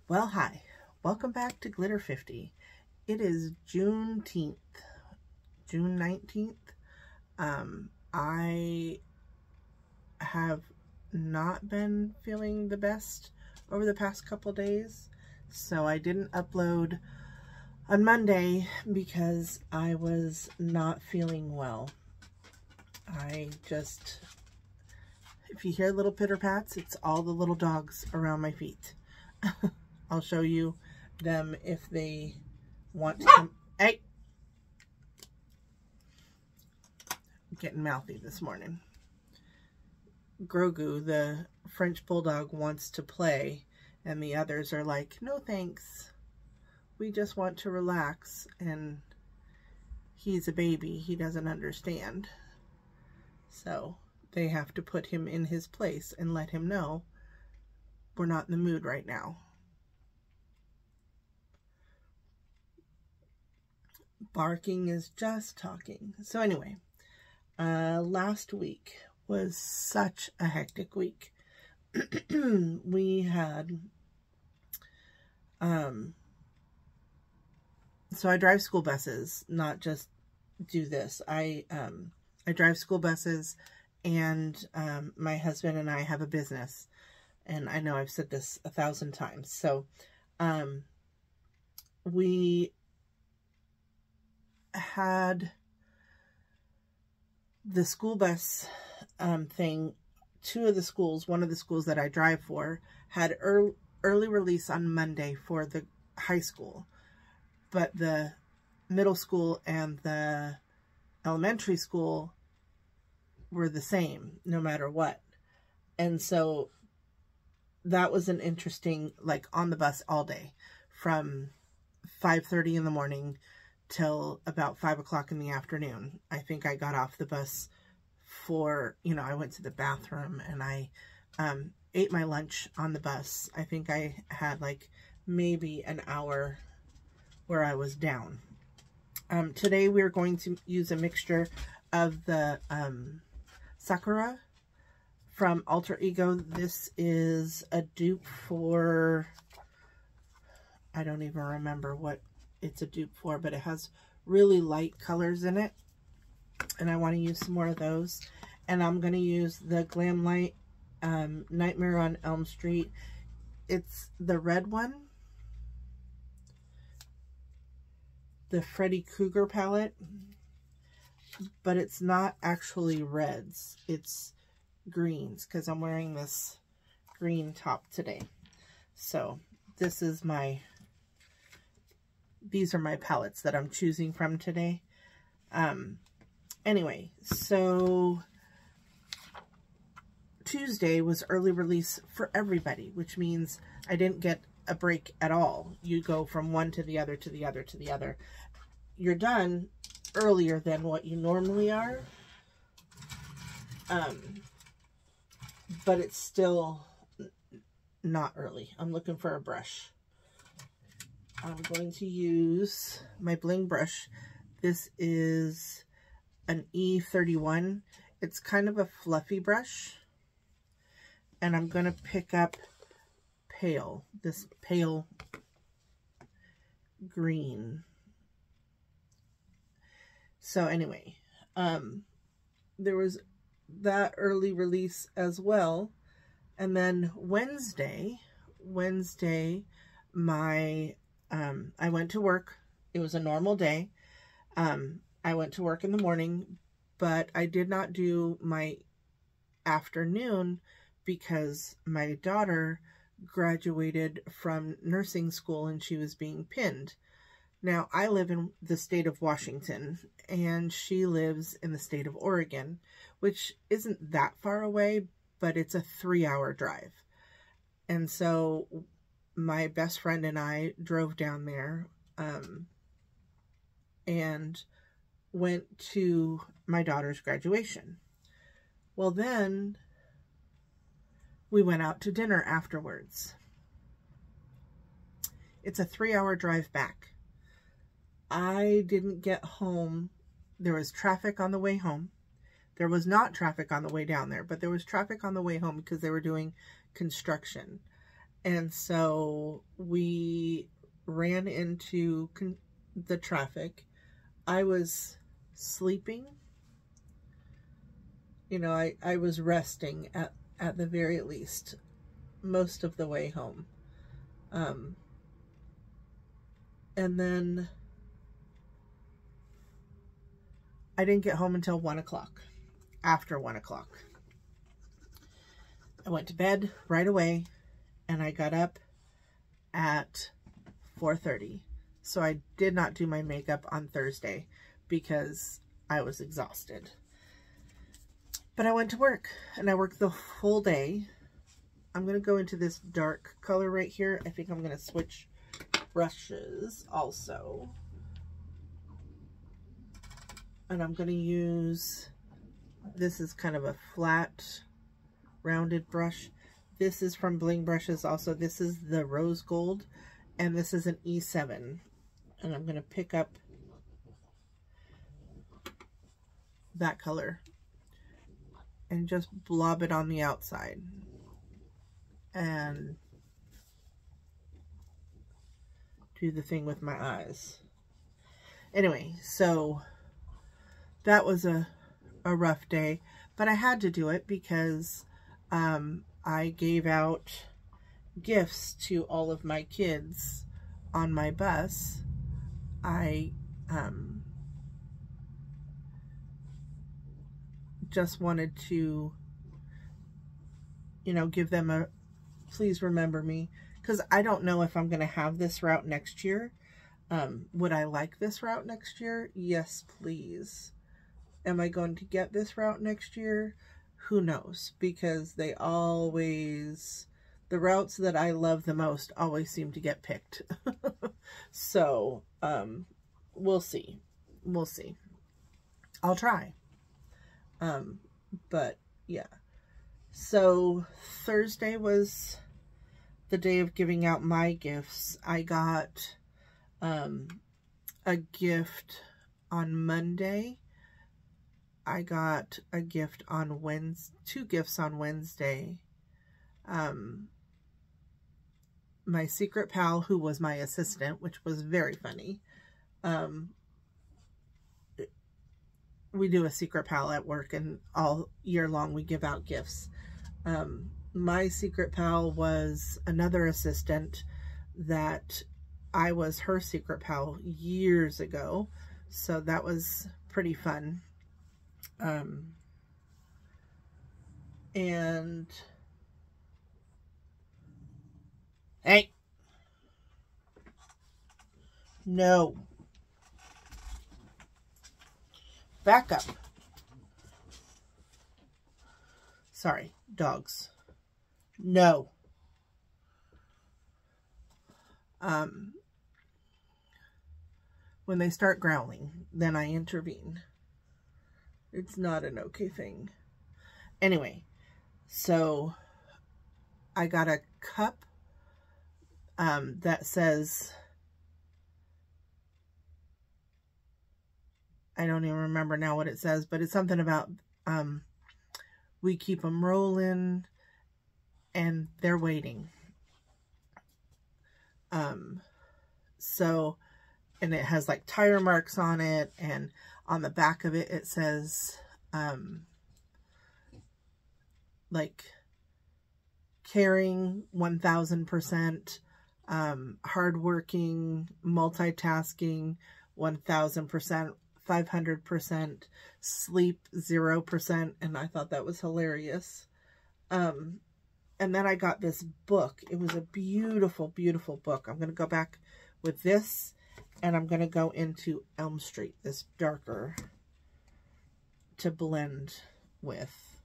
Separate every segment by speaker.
Speaker 1: Well, hi. Welcome back to Glitter 50. It is Juneteenth, June 19th. I have not been feeling the best over the past couple days, so I didn't upload on Monday because I was not feeling well. If you hear little pitter-pats, it's all the little dogs around my feet. I'll show you them if they want to come. Hey! I'm getting mouthy this morning. Grogu, the French Bulldog, wants to play, and the others are like, no thanks. We just want to relax, and he's a baby. He doesn't understand. So they have to put him in his place and let him know we're not in the mood right now. Barking is just talking. So anyway, last week was such a hectic week. We had, so I drive school buses, not just do this. I drive school buses, and my husband and I have a business, and I know I've said this 1,000 times. So we had the school bus thing. One of the schools that I drive for had early release on Monday for the high school, but the middle school and the elementary school were the same no matter what. And so that was an interesting, like, on the bus all day from 5:30 in the morning till about 5 o'clock in the afternoon. I think I got off the bus for, I went to the bathroom, and I ate my lunch on the bus. I think I had like maybe an hour where I was down. Today we're going to use a mixture of the Sakura from Alter Ego. This is a dupe for, I don't even remember what it's a dupe for, but it has really light colors in it, and I want to use some more of those. And I'm going to use the Glam Light Nightmare on Elm Street. It's the red one, the Freddy Krueger palette, but it's not actually reds, it's greens, because I'm wearing this green top today. So this is these are my palettes that I'm choosing from today. Anyway, so Tuesday was early release for everybody, which means I didn't get a break at all. You go from one to the other, to the other, to the other. You're done earlier than what you normally are. But it's still not early. I'm looking for a brush. I'm going to use my bling brush. This is an E31. It's kind of a fluffy brush. And I'm going to pick up this pale green. So anyway, there was that early release as well. And then Wednesday, I went to work. It was a normal day. I went to work in the morning, but I did not do my afternoon because my daughter graduated from nursing school and she was being pinned. Now, I live in the state of Washington, and she lives in the state of Oregon, which isn't that far away, but it's a 3-hour drive. And so my best friend and I drove down there and went to my daughter's graduation. Well, then we went out to dinner afterwards. It's a 3-hour drive back. I didn't get home. There was traffic on the way home. There was not traffic on the way down there, but there was traffic on the way home because they were doing construction. And so we ran into the traffic. I was sleeping. You know, I was resting at the very least most of the way home. And then I didn't get home until 1 o'clock. After 1 o'clock. I went to bed right away, and I got up at 4:30. So I did not do my makeup on Thursday because I was exhausted. But I went to work, and I worked the full day. I'm going to go into this dark color right here. I think I'm going to switch brushes also. And I'm going to use, this is kind of a flat, rounded brush. This is from Bling Brushes also. This is the Rose Gold, and this is an E7. And I'm going to pick up that color and just blob it on the outside. And do the thing with my eyes. Anyway, so that was a rough day, but I had to do it because I gave out gifts to all of my kids on my bus. I just wanted to, you know, give them a please remember me, because I don't know if I'm going to have this route next year. Would I like this route next year? Yes, please. Am I going to get this route next year? Who knows? Because they always, the routes that I love the most always seem to get picked. So, we'll see. We'll see. I'll try. But yeah. So Thursday was the day of giving out my gifts. I got a gift on Monday. I got a gift on Wednesday, 2 gifts on Wednesday. My secret pal, who was my assistant, which was very funny. We do a secret pal at work, and all year long we give out gifts. My secret pal was another assistant that I was her secret pal years ago. So that was pretty fun. And hey, no, back up. Sorry, dogs. No. When they start growling, then I intervene. It's not an okay thing. Anyway, so I got a cup that says, I don't even remember now what it says, but it's something about we keep them rolling and they're waiting. So, and it has like tire marks on it, and on the back of it, it says, like, caring 1000%, hardworking, multitasking 1000%, 500%, sleep 0%, and I thought that was hilarious. And then I got this book. It was a beautiful, beautiful book. I'm going to go back with this, and I'm going to go into Elm Street, this darker, to blend with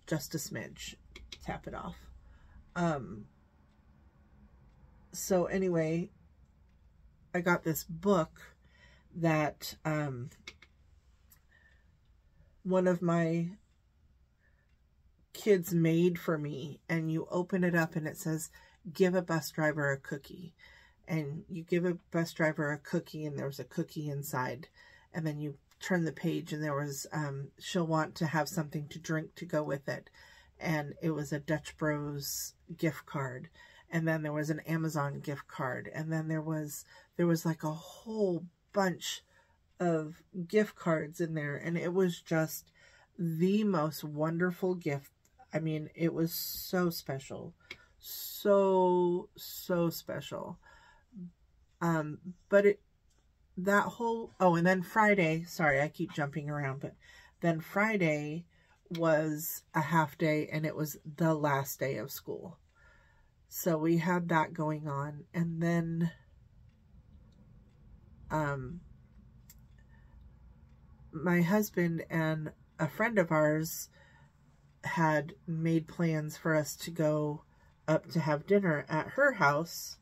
Speaker 1: just a smidge. Tap it off. So anyway, I got this book that one of my kids made for me, and you open it up and it says, give a bus driver a cookie. And you give a bus driver a cookie, and there was a cookie inside, and then you turn the page, and there was she'll want to have something to drink to go with it. and it was a Dutch Bros gift card, and then there was an Amazon gift card, and then there was like a whole bunch of gift cards in there, and it was just the most wonderful gift. I mean, it was so special. So special. But that whole, oh, and then Friday, sorry, I keep jumping around, but then Friday was a half day, and it was the last day of school. So we had that going on, and then my husband and a friend of ours had made plans for us to go up to have dinner at her house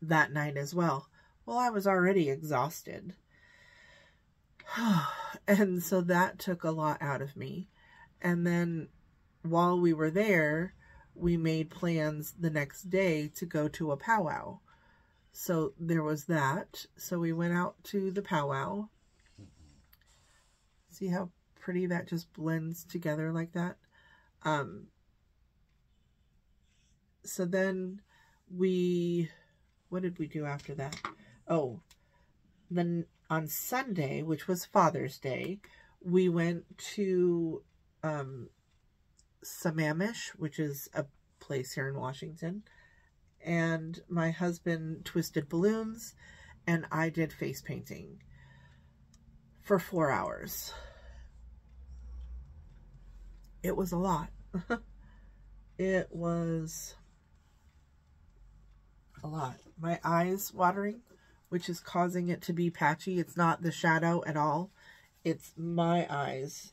Speaker 1: that night as well. Well, I was already exhausted. And so that took a lot out of me. And then while we were there, we made plans the next day to go to a powwow. So there was that. So we went out to the powwow. See how pretty that just blends together like that? So then what did we do after that? Oh, then on Sunday, which was Father's Day, we went to Sammamish, which is a place here in Washington, and my husband twisted balloons, and I did face painting for 4 hours. It was a lot. It was a lot. My eyes watering, which is causing it to be patchy. It's not the shadow at all. It's my eyes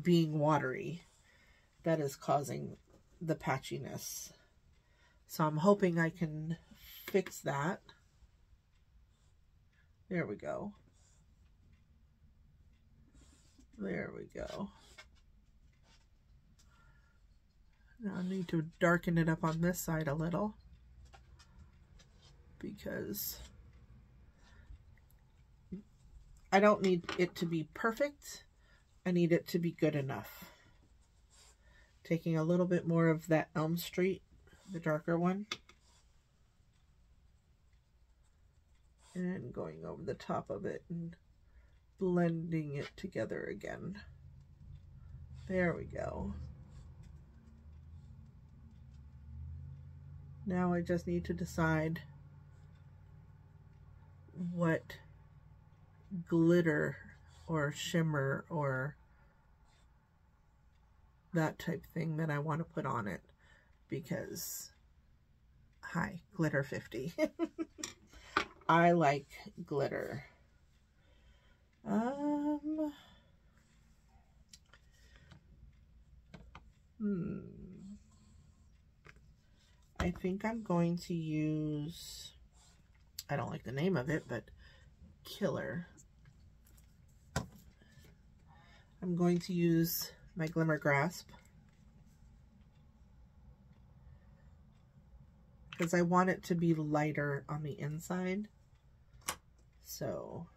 Speaker 1: being watery that is causing the patchiness. So I'm hoping I can fix that. There we go. There we go. Now I need to darken it up on this side a little, because I don't need it to be perfect. I need it to be good enough. Taking a little bit more of that Elm Street, the darker one, and going over the top of it and blending it together again. There we go. Now I just need to decide what glitter or shimmer or that type thing that I want to put on it, because hi, glitter 50. I like glitter. I think I'm going to use, I don't like the name of it, but Killer. I'm going to use my Glimmer Grasp, because I want it to be lighter on the inside. So,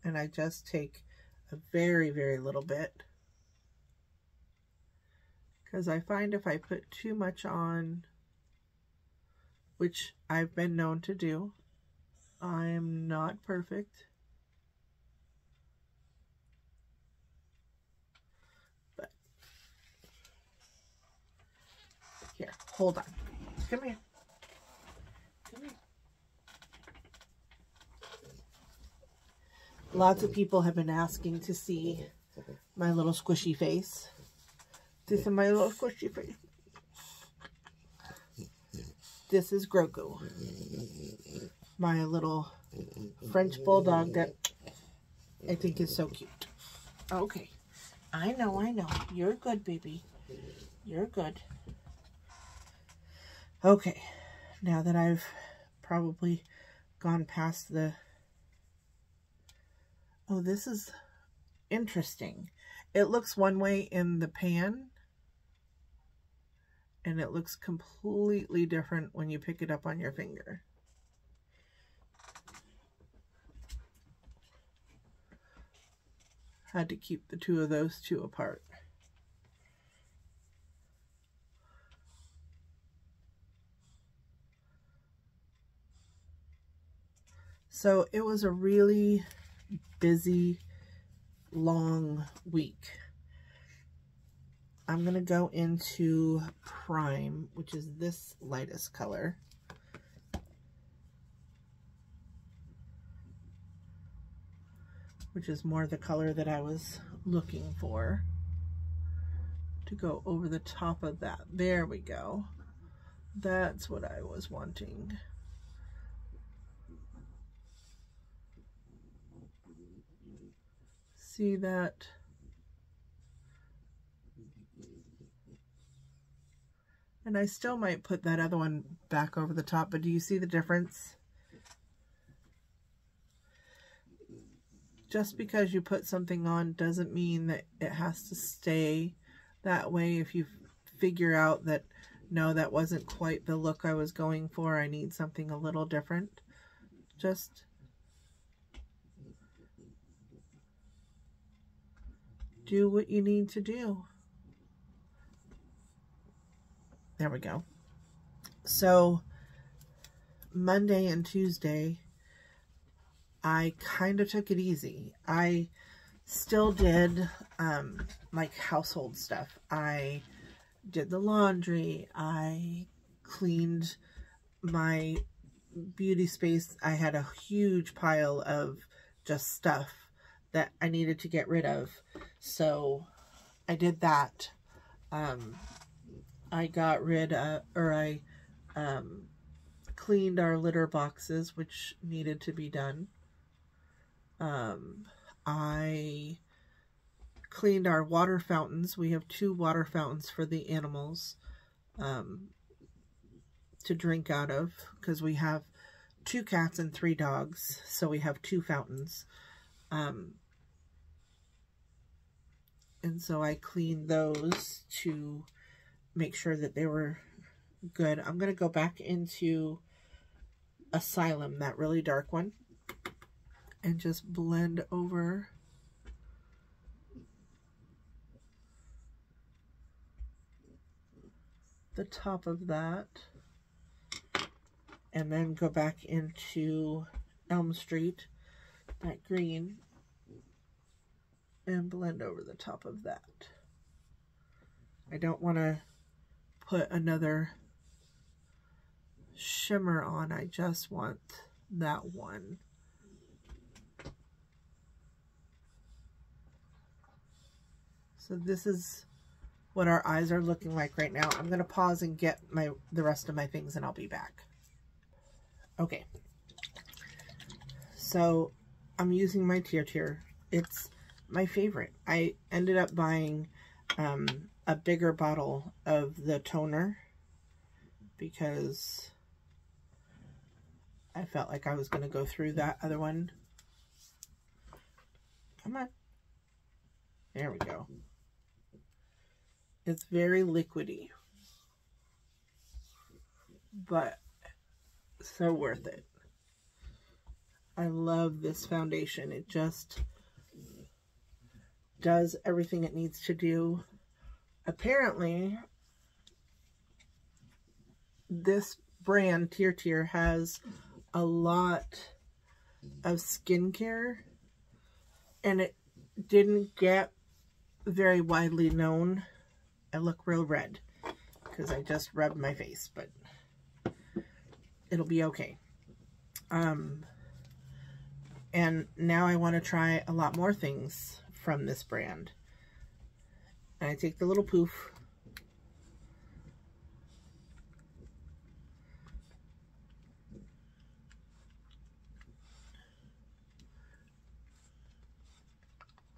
Speaker 1: and I just take a very, very little bit, because I find if I put too much on, which I've been known to do, I'm not perfect, but here, hold on, come here, come here. Lots of people have been asking to see my little squishy face. This is my little squishy face. This is Grogu, my little French bulldog that I think is so cute. Okay, I know. You're good, baby. You're good. Okay, now that I've probably gone past the... Oh, this is interesting. It looks one way in the pan, and it looks completely different when you pick it up on your finger. Had to keep the two of those two apart. So it was a really busy, long week. I'm going to go into Prime, which is this lightest color. Which is more the color that I was looking for. To go over the top of that. There we go. That's what I was wanting. See that? And I still might put that other one back over the top, but do you see the difference? Just because you put something on doesn't mean that it has to stay that way. If you figure out that, no, that wasn't quite the look I was going for, I need something a little different, just do what you need to do. There we go. So Monday and Tuesday, I kind of took it easy. I still did like household stuff. I did the laundry. I cleaned my beauty space. I had a huge pile of just stuff that I needed to get rid of. So I did that. I got rid of, or I cleaned our litter boxes, which needed to be done. I cleaned our water fountains. We have 2 water fountains for the animals to drink out of, because we have 2 cats and 3 dogs, so we have 2 fountains. And so I cleaned those to make sure that they were good. I'm going to go back into Asylum, that really dark one, and just blend over the top of that, and then go back into Elm Street, that green, and blend over the top of that. I don't want to put another shimmer on, I just want that one. So this is what our eyes are looking like right now. I'm going to pause and get the rest of my things, and I'll be back. Okay. So I'm using my Tier. It's my favorite. I ended up buying a bigger bottle of the toner because I felt like I was going to go through that other one. Come on. There we go. It's very liquidy, but so worth it. I love this foundation. It just does everything it needs to do. Apparently, this brand, Tier, has a lot of skincare, and it didn't get very widely known. I look real red because I just rubbed my face, but it'll be okay. And now I want to try a lot more things from this brand. And I take the little poof,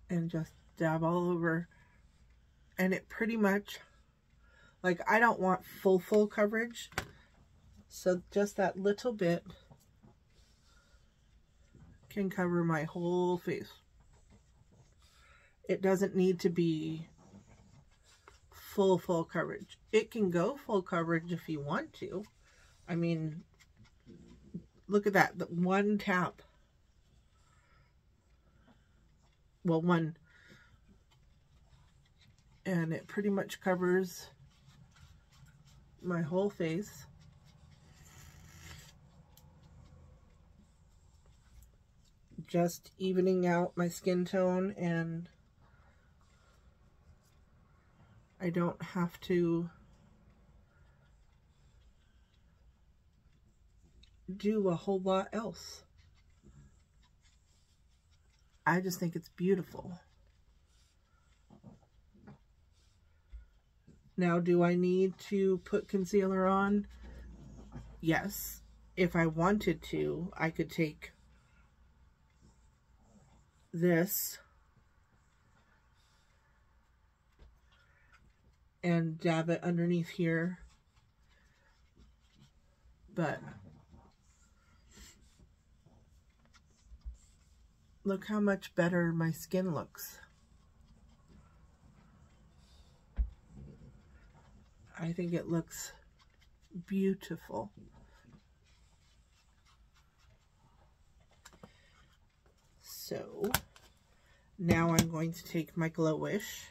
Speaker 1: and just dab all over. And it pretty much, like, I don't want full coverage, so just that little bit can cover my whole face. It doesn't need to be full coverage. It can go full coverage if you want to. I mean, look at that, the one tap. Well, one and it pretty much covers my whole face. Just evening out my skin tone, and I don't have to do a whole lot else. I just think it's beautiful. Now, do I need to put concealer on? Yes. If I wanted to, I could take this and dab it underneath here. But look how much better my skin looks. I think it looks beautiful. So now I'm going to take my Glow Wish.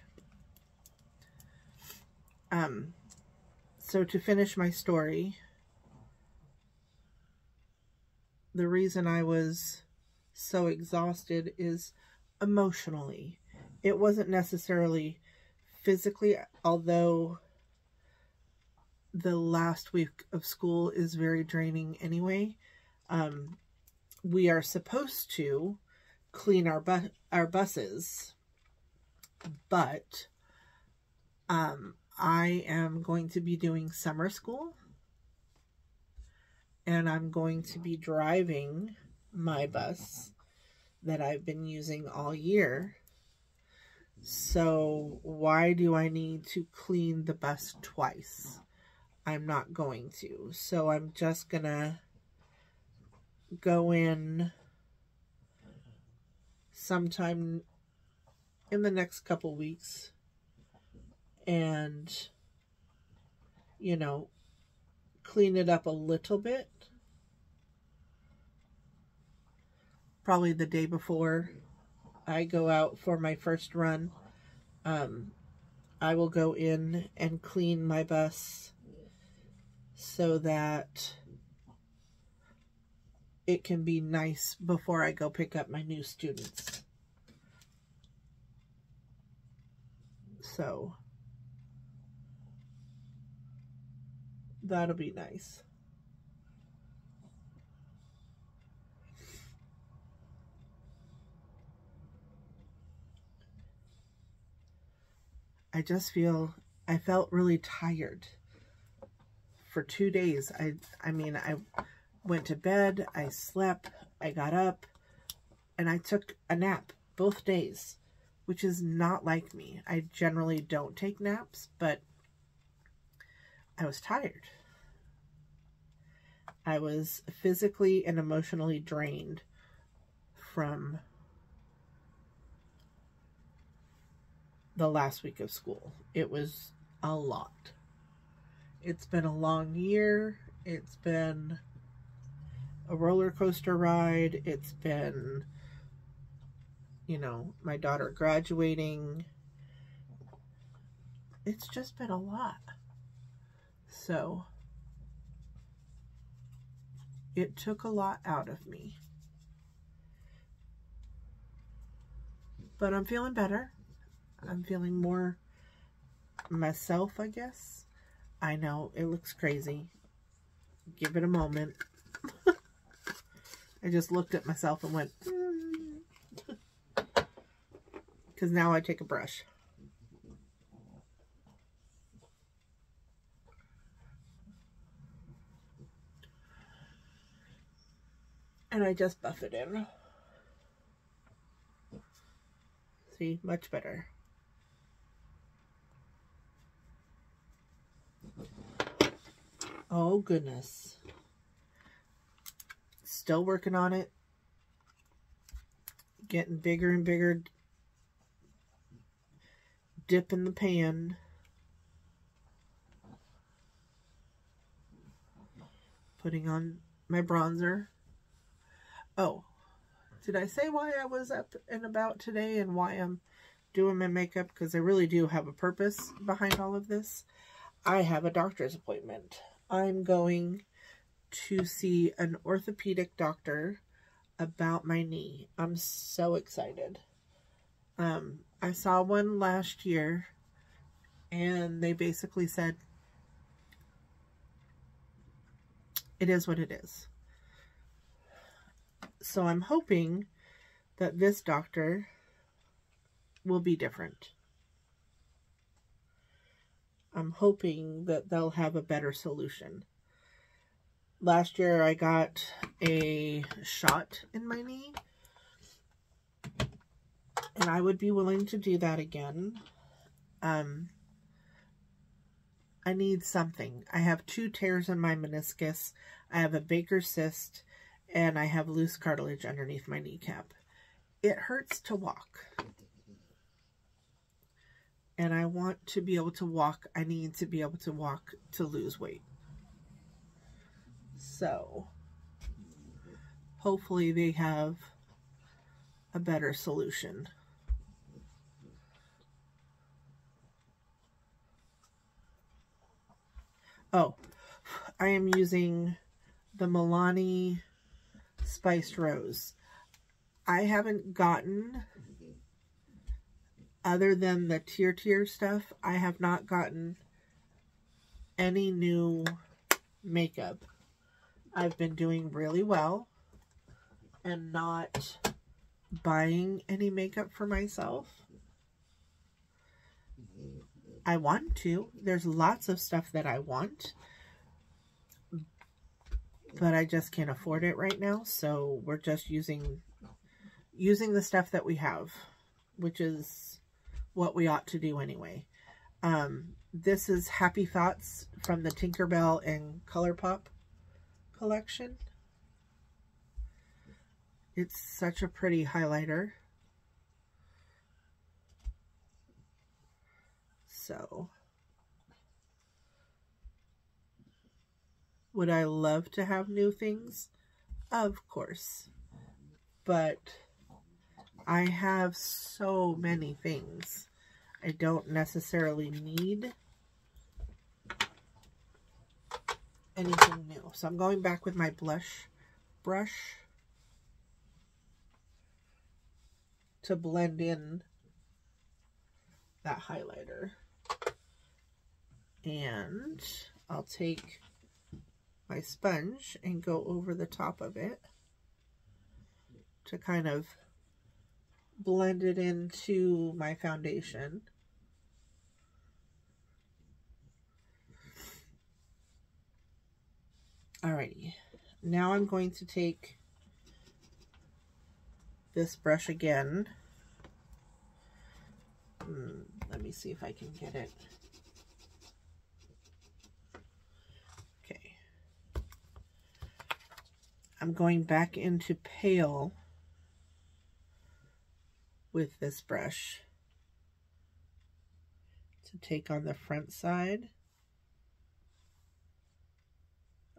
Speaker 1: So to finish my story, the reason I was so exhausted is emotionally. It wasn't necessarily physically, although the last week of school is very draining anyway. We are supposed to clean our buses, but I am going to be doing summer school, and I'm going to be driving my bus that I've been using all year. So why do I need to clean the bus twice? I'm not going to. So I'm just gonna go in sometime in the next couple weeks and, you know, clean it up a little bit. Probably the day before I go out for my first run, I will go in and clean my bus so that it can be nice before I go pick up my new students. So that'll be nice. I felt really tired for 2 days. I mean, I went to bed, I slept, I got up, and I took a nap both days, which is not like me. I generally don't take naps, but I was tired. I was physically and emotionally drained from the last week of school. It was a lot. It's been a long year. It's been a roller coaster ride. It's been, you know, my daughter graduating. It's just been a lot. So it took a lot out of me. But I'm feeling better. I'm feeling more myself, I guess. I know, it looks crazy. Give it a moment. I just looked at myself and went, because now I take a brush. And I just buff it in. See, much better. Oh, goodness. Still working on it. Getting bigger and bigger. Dip in the pan. Putting on my bronzer. Oh, did I say why I was up and about today and why I'm doing my makeup because I really do have a purpose behind all of this. I have a doctor's appointment. I'm going to see an orthopedic doctor about my knee. I'm so excited. I saw one last year and they basically said, it is what it is. So I'm hoping that this doctor will be different. I'm hoping that they'll have a better solution. Last year I got a shot in my knee, and I would be willing to do that again. I need something. I have 2 tears in my meniscus. I have a Baker's cyst, and I have loose cartilage underneath my kneecap. It hurts to walk. And I want to be able to walk. I need to be able to walk to lose weight. So, hopefully they have a better solution. Oh, I am using the Milani Spiced Rose. I haven't gotten, other than the tier stuff, I have not gotten any new makeup. I've been doing really well and not buying any makeup for myself. I want to. There's lots of stuff that I want, but I just can't afford it right now. So we're just using the stuff that we have, which is what we ought to do anyway. This is Happy Thoughts from the Tinkerbell and ColourPop collection. It's such a pretty highlighter. So, would I love to have new things? Of course. But I have so many things. I don't necessarily need anything new. So I'm going back with my blush brush to blend in that highlighter. And I'll take my sponge and go over the top of it to kind of blend it into my foundation. Alrighty, now I'm going to take this brush again. Let me see if I can get it. Okay. I'm going back into pale with this brush to take on the front side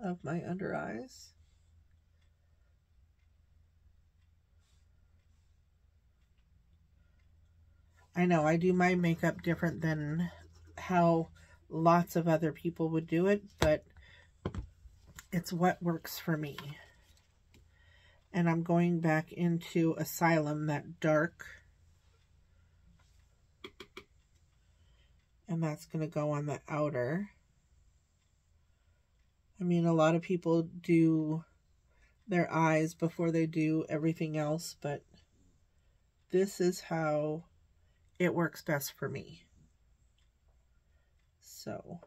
Speaker 1: of my under eyes. I know I do my makeup different than how lots of other people would do it, but it's what works for me. And I'm going back into Asylum, that dark. And that's going to go on the outer. I mean, a lot of people do their eyes before they do everything else, but this is how it works best for me. So,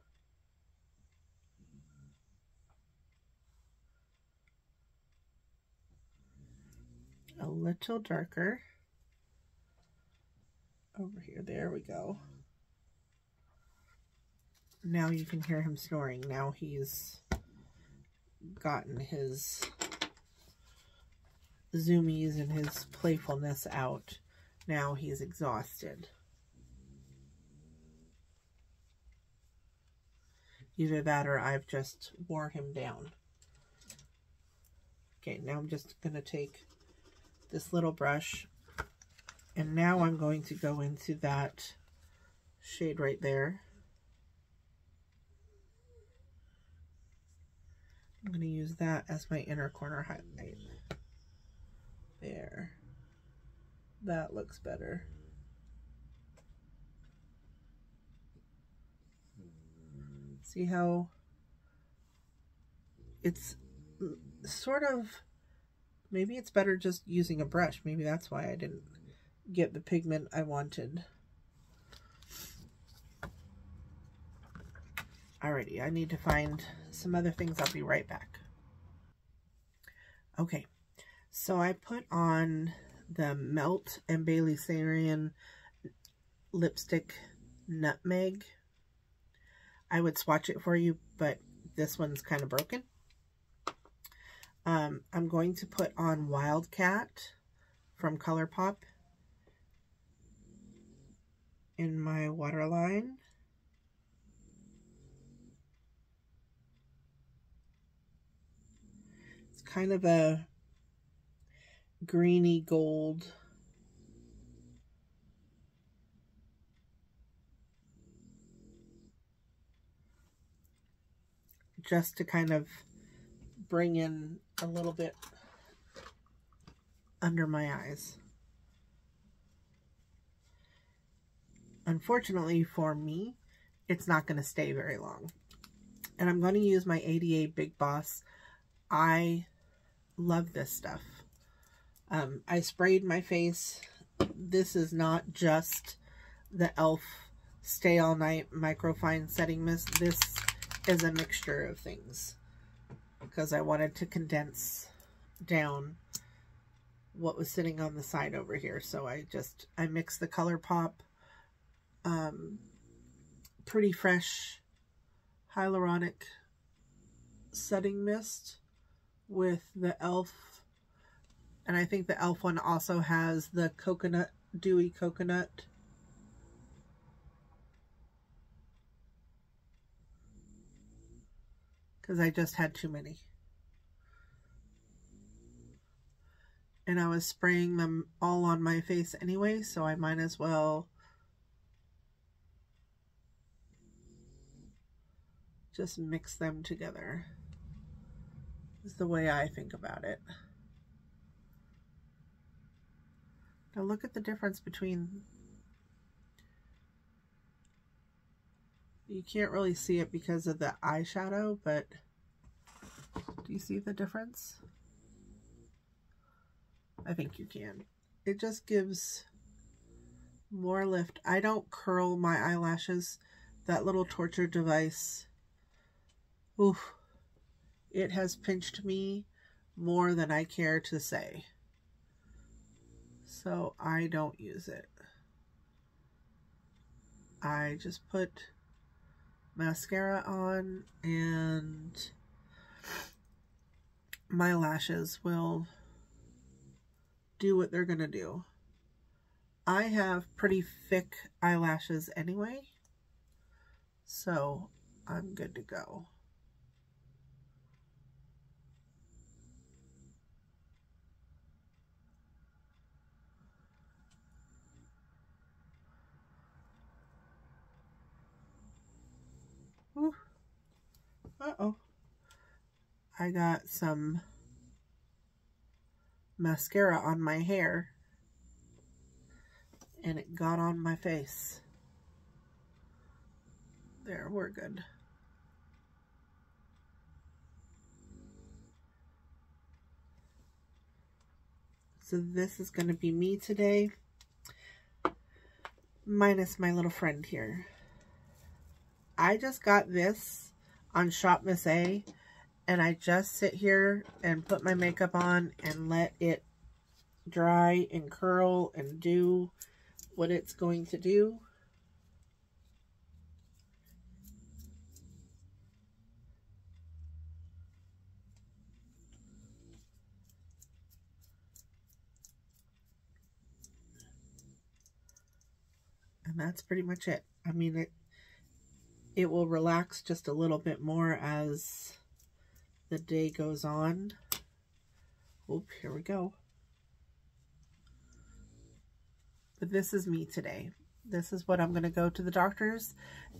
Speaker 1: a little darker over here. There we go. Now you can hear him snoring. Now he's gotten his zoomies and his playfulness out. Now he's exhausted. Either that or I've just wore him down. Okay, now I'm just going to take this little brush And now I'm going to go into that shade right there. I'm going to use that as my inner corner highlight. There. That looks better. See how it's sort of, maybe it's better just using a brush. Maybe that's why I didn't get the pigment I wanted. Alrighty, I need to find some other things. I'll be right back. Okay, so I put on the Melt and Bailey Sarian lipstick Nutmeg. I would swatch it for you, but this one's kind of broken. I'm going to put on Wildcat from ColourPop in my waterline. It's kind of a greeny gold. Just to kind of bring in a little bit under my eyes. Unfortunately for me, it's not going to stay very long. And I'm going to use my ADA Big Boss. I love this stuff. I sprayed my face. This is not just the e.l.f. Stay All Night Microfine Setting Mist. This is a mixture of things because I wanted to condense down what was sitting on the side over here. So I mixed the ColourPop Pretty Fresh Hyaluronic Setting Mist with the e.l.f. And I think the e.l.f. one also has the coconut, dewy coconut. Because I just had too many. And I was spraying them all on my face anyway, so I might as well just mix them together. Is the way I think about it. Now look at the difference between, you can't really see it because of the eyeshadow, but do you see the difference? I think you can. It just gives more lift. I don't curl my eyelashes. That little torture device, oof, it has pinched me more than I care to say. So I don't use it. I just put mascara on and my lashes will do what they're gonna do. I have pretty thick eyelashes anyway, so I'm good to go. Ooh. Uh-oh. I got some mascara on my hair and it got on my face. There, we're good. So this is going to be me today, minus my little friend here. I just got this on Shop Miss A, and I just sit here and put my makeup on and let it dry and curl and do what it's going to do. And that's pretty much it. I mean, it will relax just a little bit more as the day goes on. Oop, here we go. But this is me today. This is what I'm going to go to the doctors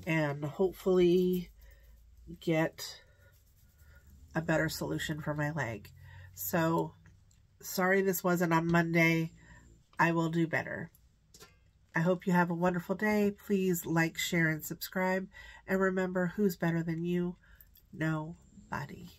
Speaker 1: and hopefully get a better solution for my leg. So, sorry this wasn't on Monday. I will do better. I hope you have a wonderful day. Please like, share, and subscribe. And remember, who's better than you? Nobody.